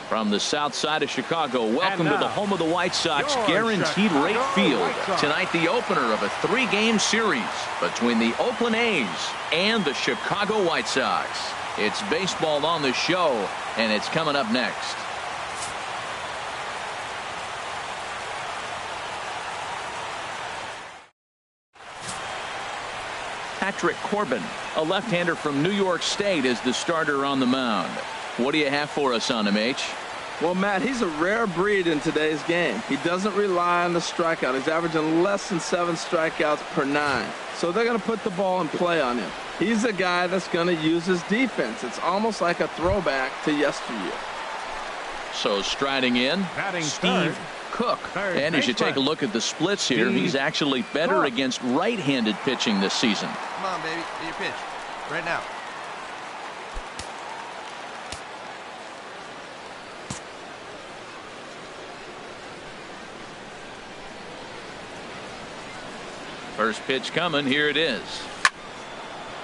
From the south side of Chicago, welcome to the home of the White Sox, Guaranteed Rate Field. Tonight, the opener of a 3-game series between the Oakland A's and the Chicago White Sox. It's baseball on the show, and it's coming up next. Patrick Corbin, a left-hander from New York State, is the starter on the mound. What do you have for us on him, H? Well, Matt, he's a rare breed in today's game. He doesn't rely on the strikeout. He's averaging less than 7 strikeouts per 9. So they're going to put the ball in play on him. He's a guy that's going to use his defense. It's almost like a throwback to yesteryear. So striding in, Steve Cook. And as you take a look at the splits here, he's actually better against right-handed pitching this season. Come on, baby. Get your pitch. Right now. First pitch coming. Here it is.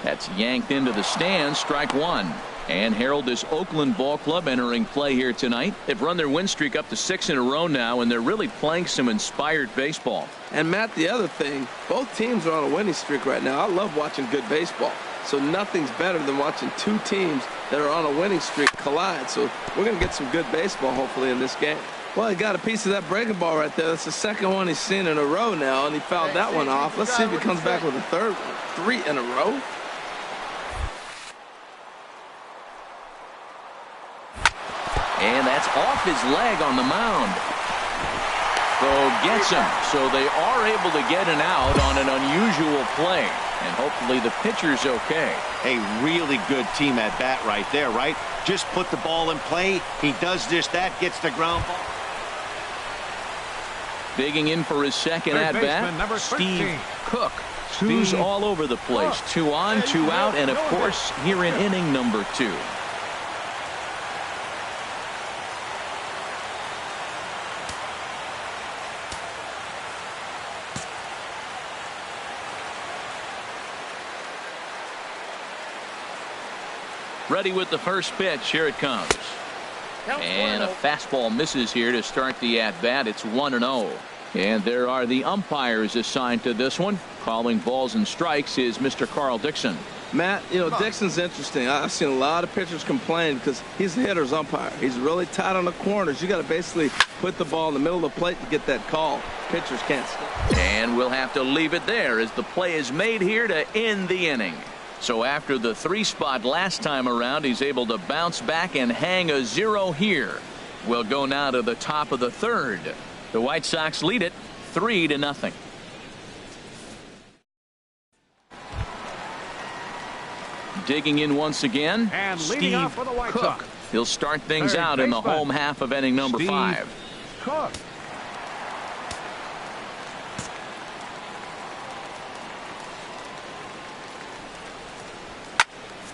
That's yanked into the stands. Strike one. And Harold, this Oakland ball club entering play here tonight. They've run their win streak up to 6 in a row now, and they're really playing some inspired baseball. And Matt, the other thing, both teams are on a winning streak right now. I love watching good baseball. So nothing's better than watching two teams that are on a winning streak collide. So we're going to get some good baseball hopefully in this game. Well, he got a piece of that breaking ball right there. That's the second one he's seen in a row now, and he fouled that one off. Let's see if he comes back with a third one. 3 in a row. And that's off his leg on the mound. Throw gets him. So they are able to get an out on an unusual play. And hopefully the pitcher's okay. A really good team at bat right there, right? Just put the ball in play. He does just that, gets the ground ball. Digging in for his second at bat, Steve Cook. Who's all over the place. 2 on, 2 out, and of course here in inning number 2. Ready with the first pitch. Here it comes. And a fastball misses here to start the at-bat. It's 1-0. And there are the umpires assigned to this one. Calling balls and strikes is Mr. Carl Dixon. Matt, you know, Dixon's interesting. I've seen a lot of pitchers complain because he's a hitter's umpire. He's really tight on the corners. You got to basically put the ball in the middle of the plate to get that call. Pitchers can't stop. And we'll have to leave it there as the play is made here to end the inning. So after the 3 spot last time around, he's able to bounce back and hang a 0 here. We'll go now to the top of the 3rd. The White Sox lead it 3-0. Digging in once again, and Steve Cook. He'll start things out in the home half of inning number 5. Cook.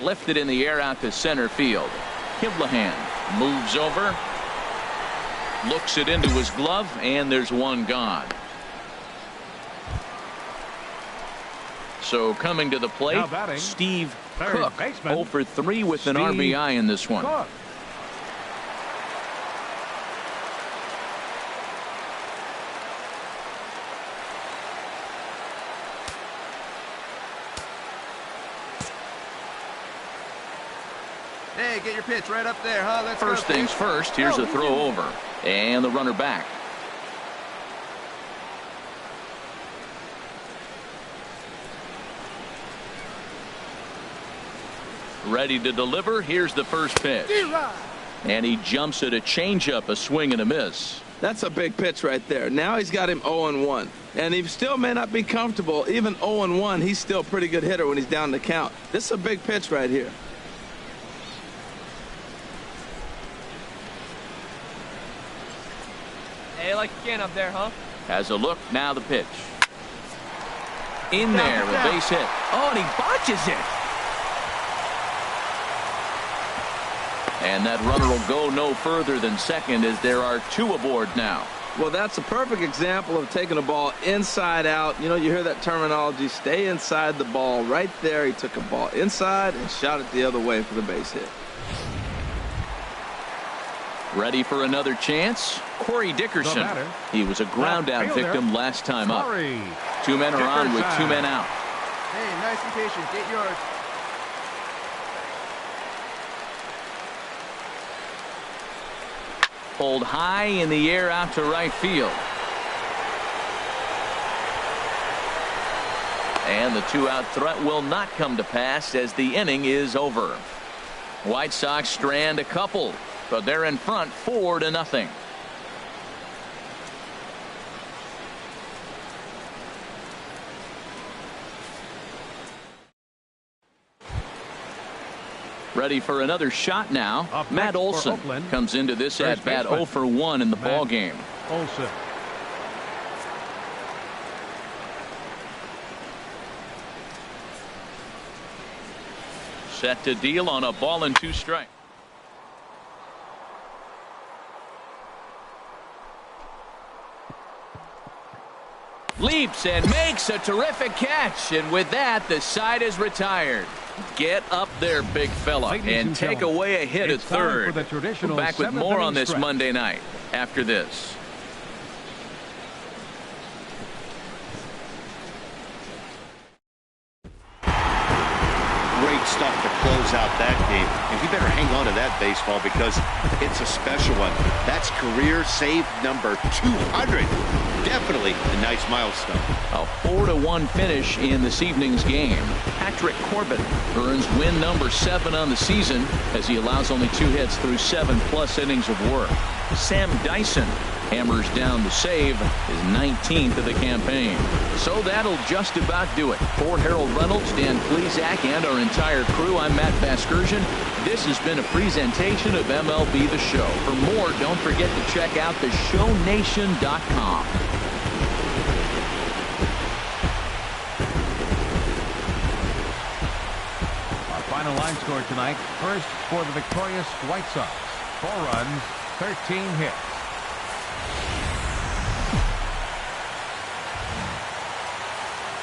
Lifted in the air out to center field. Kiblahan moves over, looks it into his glove, and there's one gone. So coming to the plate, Steve Cook, 0 for 3 with an RBI in this one. Cook. Hey, get your pitch right up there, huh? Let's First go, things first, here's a throw over. And the runner back. Ready to deliver. Here's the first pitch. And he jumps at a changeup, a swing and a miss. That's a big pitch right there. Now he's got him 0-1. And he still may not be comfortable. Even 0-1, he's still a pretty good hitter when he's down the count. This is a big pitch right here. Play it like you can up there, huh? Has a look, now the pitch. In there, a base hit. Oh, and he botches it. And that runner will go no further than second as there are 2 aboard now. Well, that's a perfect example of taking a ball inside out. You know, you hear that terminology, stay inside the ball. Right there, he took a ball inside and shot it the other way for the base hit. Ready for another chance? Corey Dickerson. He was a ground out victim last time up. 2 men are on with 2 men out. Hey, nice and patient. Get yours. Pulled high in the air out to right field. And the 2-out threat will not come to pass as the inning is over. White Sox strand a couple, but they're in front 4-0. Ready for another shot now. Matt Olson comes into this at bat 0 for 1 in the ball game. Olson. Set to deal on a ball and 2 strikes. Leaps and makes a terrific catch, and with that the side is retired. Get up there, big fella, and take away a hit at third. We're back with more on this Monday night after this. Great stuff to close out that game. And you better hang on to that baseball because it's a special one. That's career save number 200. Definitely a nice milestone. A 4-1 finish in this evening's game. Patrick Corbin earns win number 7 on the season as he allows only 2 hits through 7+ innings of work. Sam Dyson hammers down the save, his 19th of the campaign. So that'll just about do it. For Harold Reynolds, Dan Plesac, and our entire crew, I'm Matt Vasgersian. This has been a presentation of MLB The Show. For more, don't forget to check out theshownation.com. Our final line score tonight, first for the victorious White Sox. 4 runs, 13 hits.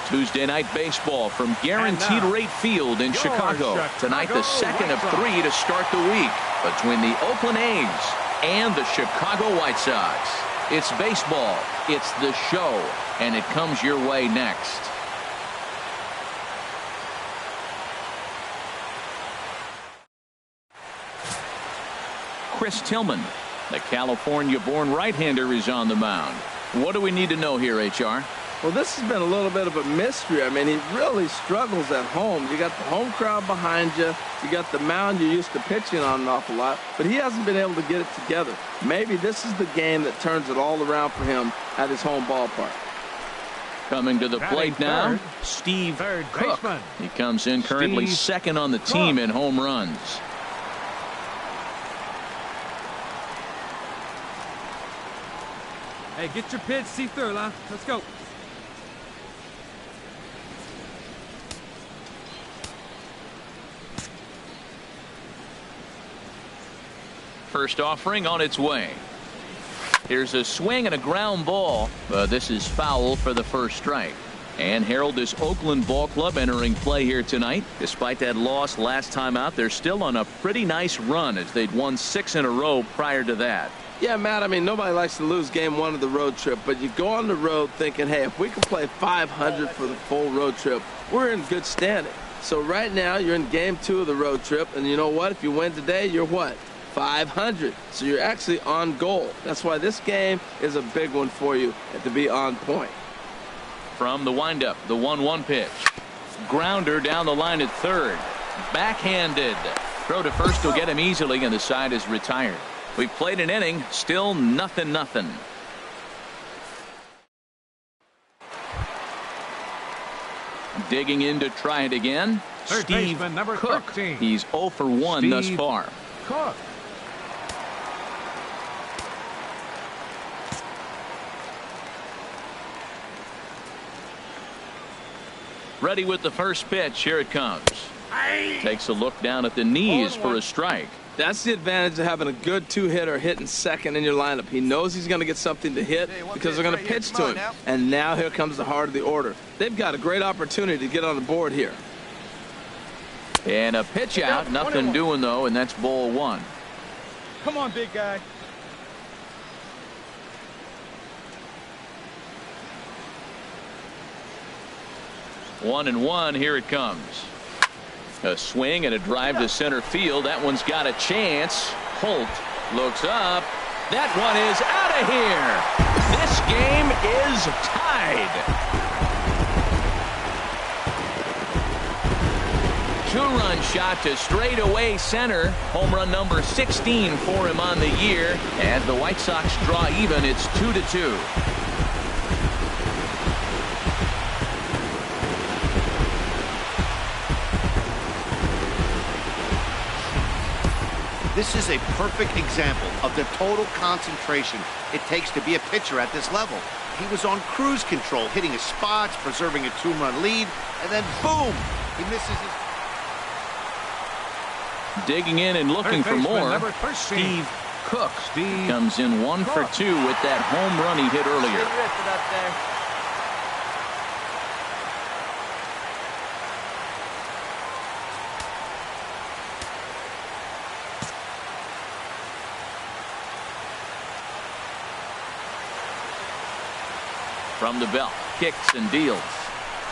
Tuesday night baseball from Guaranteed Rate Field in Chicago. Tonight, the second of 3 to start the week between the Oakland A's and the Chicago White Sox. It's baseball, it's the show, and it comes your way next. Chris Tillman, the California-born right-hander, is on the mound. What do we need to know here, HR? Well, this has been a little bit of a mystery. I mean, he really struggles at home. You got the home crowd behind you. You got the mound you're used to pitching on an awful lot. But he hasn't been able to get it together. Maybe this is the game that turns it all around for him at his home ballpark. Coming to the plate now, Steve Cook. He comes in currently second on the team in home runs. Hey, get your pitch, see through, huh? Let's go. First offering on its way. Here's a swing and a ground ball. This is foul for the first strike. And Harold, this Oakland ball club entering play here tonight. Despite that loss last time out, they're still on a pretty nice run as they'd won 6 in a row prior to that. Yeah, Matt, I mean, nobody likes to lose game 1 of the road trip, but you go on the road thinking, hey, if we can play 500 for the full road trip, we're in good standing. So right now, you're in game 2 of the road trip, and you know what? If you win today, you're what? 500. So you're actually on goal. That's why this game is a big one for you and to be on point. From the windup, the 1-1 pitch. Grounder down the line at third. Backhanded. Throw to first will get him easily, and the side is retired. We've played an inning, still 0-0. Digging in to try it again. Third Steve baseman, number Cook. 13. He's 0 for 1 thus far. Cook. Ready with the first pitch. Here it comes. Takes a look down at the knees for a strike. That's the advantage of having a good two-hitter hitting second in your lineup. He knows he's going to get something to hit because they're going to pitch to him. And now here comes the heart of the order. They've got a great opportunity to get on the board here. And a pitch out. Nothing doing, though, and that's ball one. Come on, big guy. One and one. Here it comes. A swing and a drive to center field. That one's got a chance. Holt looks up. That one is out of here. This game is tied. Two-run shot to straightaway center. Home run number 16 for him on the year. As the White Sox draw even, it's 2-2. This is a perfect example of the total concentration it takes to be a pitcher at this level. He was on cruise control, hitting his spots, preserving a two-run lead, and then boom, he misses his... Digging in and looking for more. Steve Cook comes in 1 for 2 with that home run he hit earlier. From the belt, kicks and deals.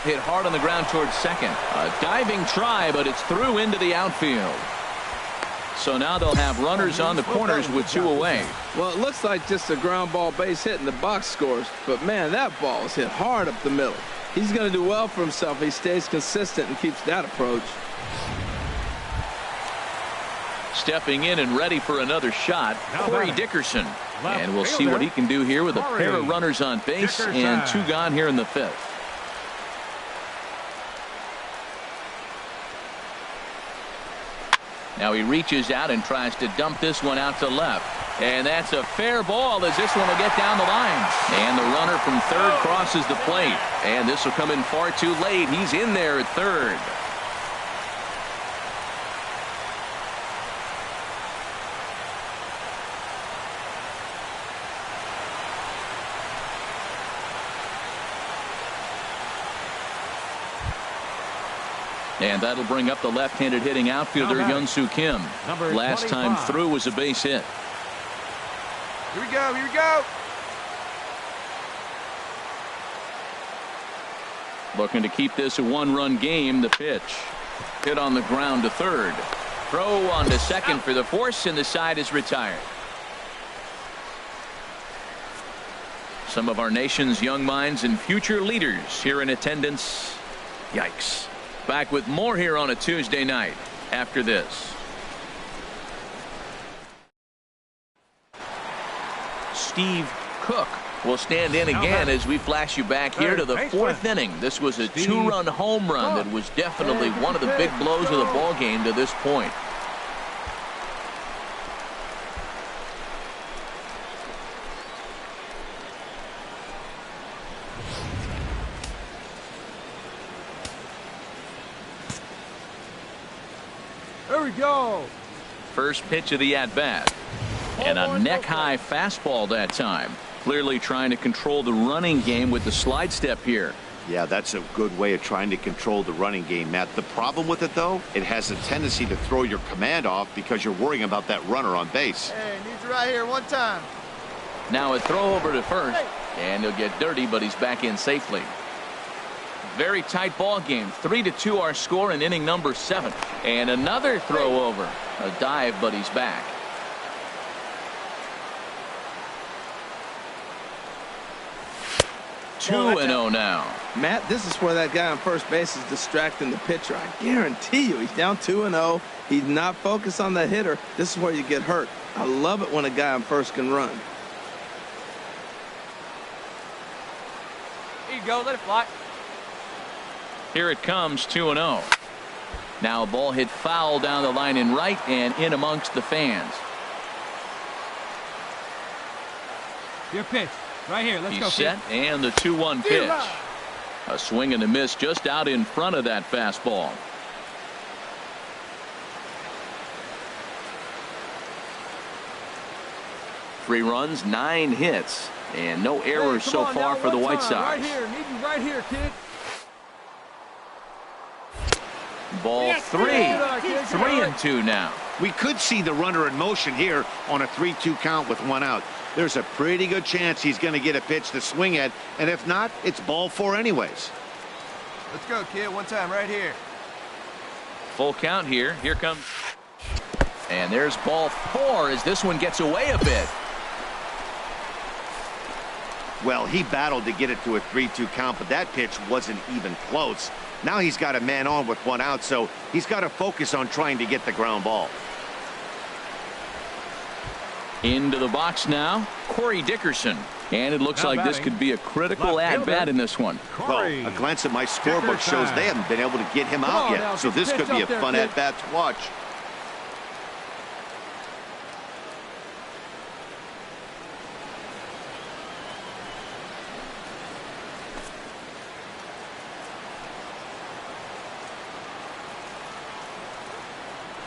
Hit hard on the ground towards second. A diving try, but it's through into the outfield. So now they'll have runners on the corners with 2 away. Well, it looks like just a ground ball base hit in the box scores, but man, that ball is hit hard up the middle. He's going to do well for himself if he stays consistent and keeps that approach. Stepping in and ready for another shot, Corey Dickerson. And we'll see what he can do here with a pair of runners on base and 2 gone here in the 5th. Now he reaches out and tries to dump this one out to left. And that's a fair ball as this one will get down the line. And the runner from third crosses the plate. And this will come in far too late. He's in there at third. And that'll bring up the left-handed hitting outfielder Hyun-Soo Kim. Last time through was a base hit. Here we go, here we go. Looking to keep this a 1-run game. The pitch. Hit on the ground to third. Throw on to second for the force, and the side is retired. Some of our nation's young minds and future leaders here in attendance. Yikes. Back with more here on a Tuesday night after this. Steve Cook will stand in again as we flash you back here to the 4th inning. This was a 2-run home run that was definitely one of the big blows of the ball game to this point. There we go. First pitch of the at-bat. And a neck-high fastball that time. Clearly trying to control the running game with the slide step here. Yeah, that's a good way of trying to control the running game, Matt. The problem with it, though, it has a tendency to throw your command off because you're worrying about that runner on base. Hey, needs you right here one time. Now a throw over to first. And he'll get dirty, but he's back in safely. Very tight ball game. 3-2 our score in inning number 7. And another throw over. A dive, but he's back. Two and 0 now. Matt, this is where that guy on first base is distracting the pitcher. I guarantee you he's down 2-0. He's not focused on the hitter. This is where you get hurt. I love it when a guy on first can run. Here you go, let it fly. Here it comes, 2-0. Now a ball hit foul down the line in right and in amongst the fans. Your pitch. Right here. Let's go. He's set and the 2-1 pitch. A swing and a miss just out in front of that fastball. Three runs, 9 hits, and no errors so far for the White Sox. Right here, need you right here, kid. Ball three. 3-2 now. We could see the runner in motion here on a 3-2 count with 1 out. There's a pretty good chance he's going to get a pitch to swing at, and if not, it's ball 4 anyways. Let's go, kid. One time right here. Full count here. Here comes. And there's ball 4 as this one gets away a bit. Well, he battled to get it to a 3-2 count, but that pitch wasn't even close. Now he's got a man on with 1 out, so he's got to focus on trying to get the ground ball. Into the box now, Corey Dickerson. And it looks like this could be a critical at-bat in this one. Well, a glance at my scorebook shows they haven't been able to get him out yet, so this could be a fun at-bat to watch.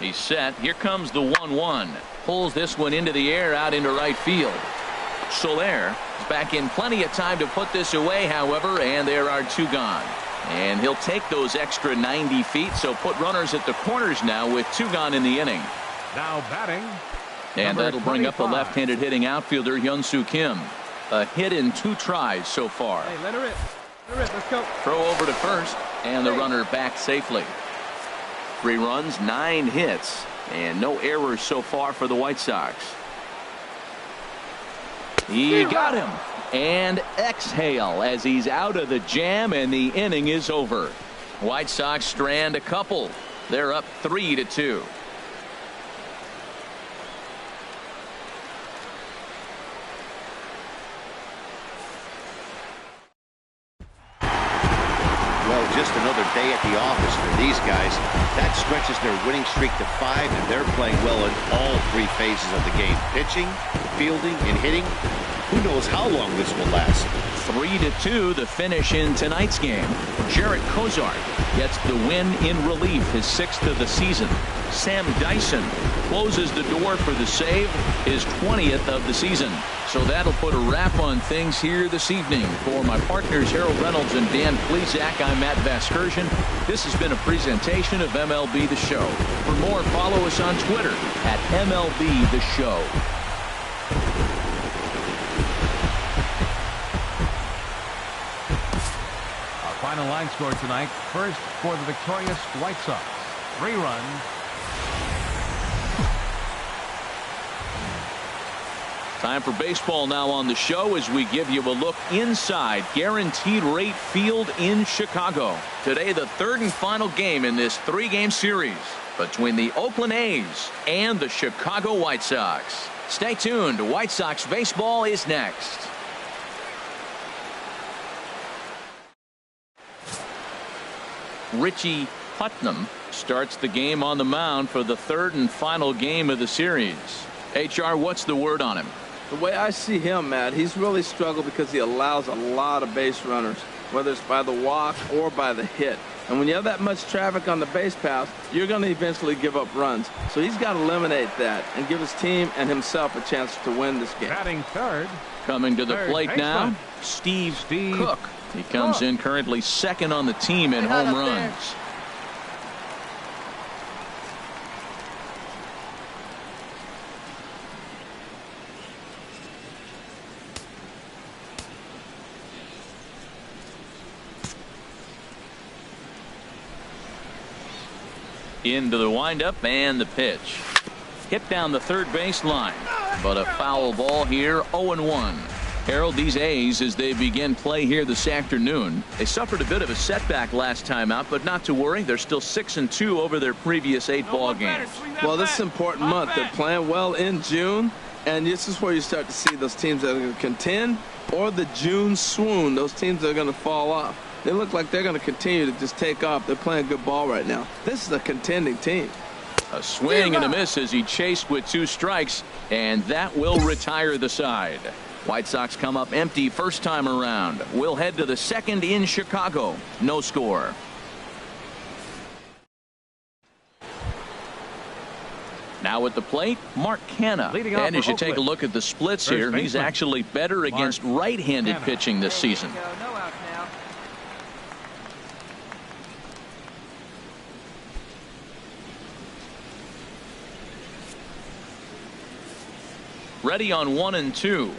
He's set. Here comes the 1-1. Pulls this one into the air out into right field. Soler is back in plenty of time to put this away, however, and there are 2 gone. And he'll take those extra 90 feet, so put runners at the corners now with 2 gone in the inning. Now batting. And that'll bring up the left-handed hitting outfielder Hyun-Soo Kim. A hit in 2 tries so far. Hey, let her rip. Let her rip. Let's go. Throw over to first, and the runner back safely. 3 runs, 9 hits, and no errors so far for the White Sox. He got him. And exhale as he's out of the jam, and the inning is over. White Sox strand a couple. They're up 3-2. Well, just another day at the office for these guys. That stretches their winning streak to 5, and they're playing well in all 3 phases of the game. Pitching, fielding, and hitting. Who knows how long this will last. 3-2 the finish in tonight's game. Jarrett Kozart gets the win in relief, his 6th of the season. Sam Dyson closes the door for the save, his 20th of the season. So that'll put a wrap on things here this evening. For my partners Harold Reynolds and Dan Plesac, I'm Matt Vasgersian. This has been a presentation of MLB The Show. For more, follow us on Twitter at MLB The Show. Final line score tonight. First for the victorious White Sox. 3 runs. Time for baseball now on the show as we give you a look inside Guaranteed Rate Field in Chicago. Today, the 3rd and final game in this 3-game series between the Oakland A's and the Chicago White Sox. Stay tuned. White Sox baseball is next. Richie Putnam starts the game on the mound for the 3rd and final game of the series. HR, what's the word on him? The way I see him, Matt, he's really struggled because he allows a lot of base runners, whether it's by the walk or by the hit. And when you have that much traffic on the base paths, you're going to eventually give up runs. So he's got to eliminate that and give his team and himself a chance to win this game. Batting third. Coming to the plate now, Steve Cook. He comes in currently 2nd on the team in home runs. Into the windup and the pitch. Hit down the third base line, but a foul ball here. 0-1. Harold, these A's, as they begin play here this afternoon, they suffered a bit of a setback last time out, but not to worry. They're still 6-2 over their previous 8 ball games. Well, this is an important month. They're playing well in June, and this is where you start to see those teams that are going to contend, or the June swoon, those teams that are going to fall off. They look like they're going to continue to just take off. They're playing good ball right now. This is a contending team. A swing and a miss as he chased with 2 strikes, and that will retire the side. White Sox come up empty first time around. We'll head to the second in Chicago. No score. Now at the plate, Mark Canha. And as you take a look at the splits here, he's actually better against right-handed pitching this season. No outs now. Ready on 1 and 2.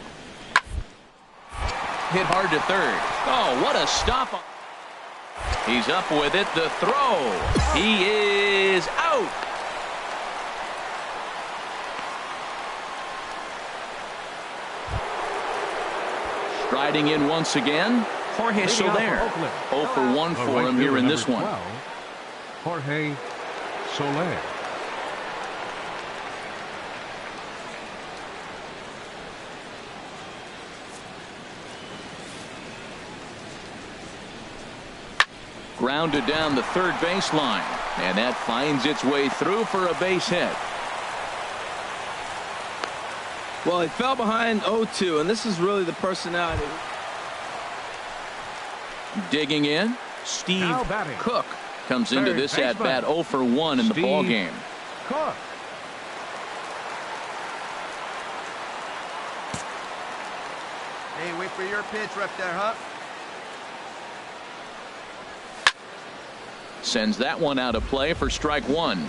Hit hard to third. Oh, what a stop. He's up with it. The throw. He is out. Striding in once again, Jorge Soler. 0 for 1 for him here in this one. Jorge Soler. Grounded down the third baseline, and that finds its way through for a base hit. Well, he fell behind 0-2, and this is really the personality. Digging in, Steve Cook comes into this at bat 0 for 1 in the ball game. Cook. Hey, wait for your pitch right there, huh? Sends that one out of play for strike 1.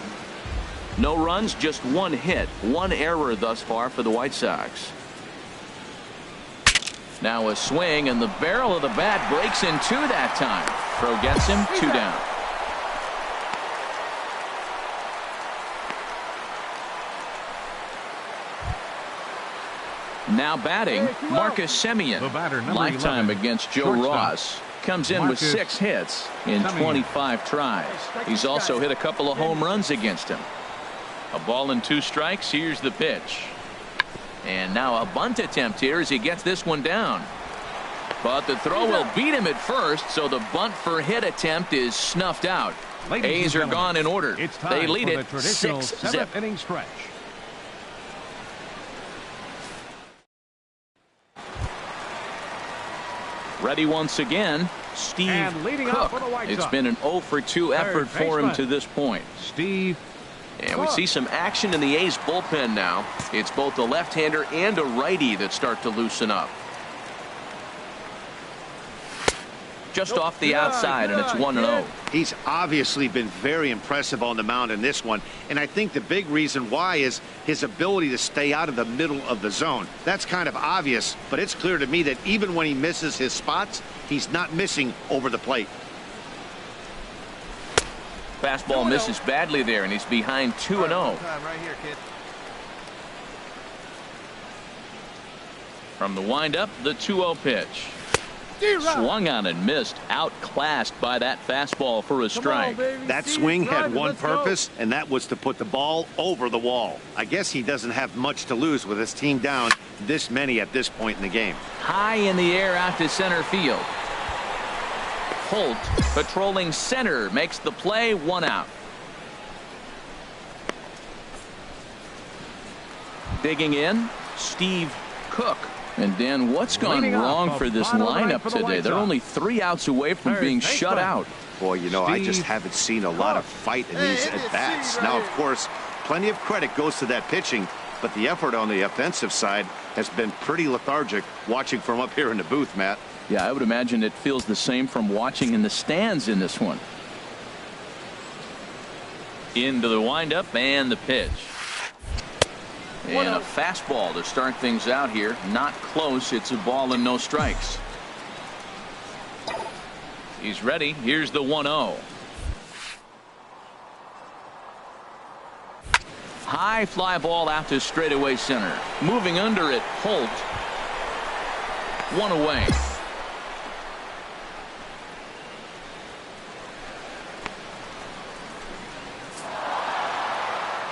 No runs, just 1 hit, 1 error thus far for the White Sox. Now a swing, and the barrel of the bat breaks in 2 that time. Throw gets him, 2 down. Now batting, Marcus Semien. Lifetime against Joe Ross. Comes in with 6 hits in 25 tries. He's also hit a couple of home runs against him. A ball and 2 strikes. Here's the pitch. And now a bunt attempt here as he gets this one down. But the throw will beat him at first, so the bunt for hit attempt is snuffed out. A's are gone in order. They lead it 6-0. Inning stretch. Ready once again, Steve Cook. It's been an 0 for 2 effort for him to this point. Steve. And we see some action in the A's bullpen now. It's both a left-hander and a righty that start to loosen up. Just off the outside, and it's 1-0. He's obviously been very impressive on the mound in this one, and I think the big reason why is his ability to stay out of the middle of the zone. That's kind of obvious, but it's clear to me that even when he misses his spots, he's not missing over the plate. Fastball misses badly there, and he's behind 2-0. Right here, kid. From the windup, the 2-0 pitch. Swung on and missed, outclassed by that fastball for a strike. That swing had one purpose, and that was to put the ball over the wall. I guess he doesn't have much to lose with his team down this many at this point in the game. High in the air out to center field. Holt, patrolling center, makes the play, 1 out. Digging in, Steve Cook. And Dan, what's gone wrong for this lineup today? They're only 3 outs away from being shut out. Boy, you know, I just haven't seen a lot of fight in these at-bats. Now, of course, plenty of credit goes to that pitching, but the effort on the offensive side has been pretty lethargic watching from up here in the booth, Matt. Yeah, I would imagine it feels the same from watching in the stands in this one. Into the windup and the pitch. And a fastball to start things out here. Not close. It's a ball and no strikes. He's ready. Here's the 1-0. High fly ball out to straightaway center. Moving under it, Holt. 1 away.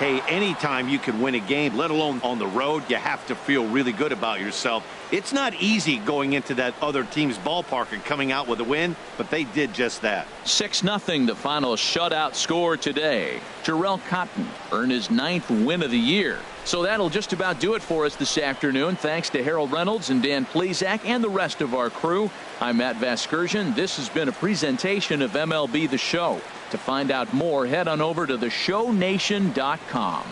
Hey, anytime you can win a game, let alone on the road, you have to feel really good about yourself. It's not easy going into that other team's ballpark and coming out with a win, but they did just that. 6-0 the final shutout score today. Jarrell Cotton earned his 9th win of the year. So that'll just about do it for us this afternoon. Thanks to Harold Reynolds and Dan Plesac and the rest of our crew. I'm Matt Vasgersian. This has been a presentation of MLB The Show. To find out more, head on over to theshownation.com.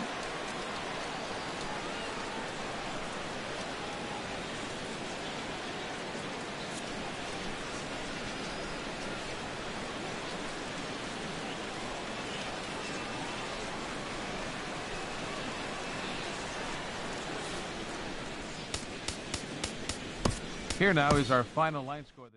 Here now is our final line score.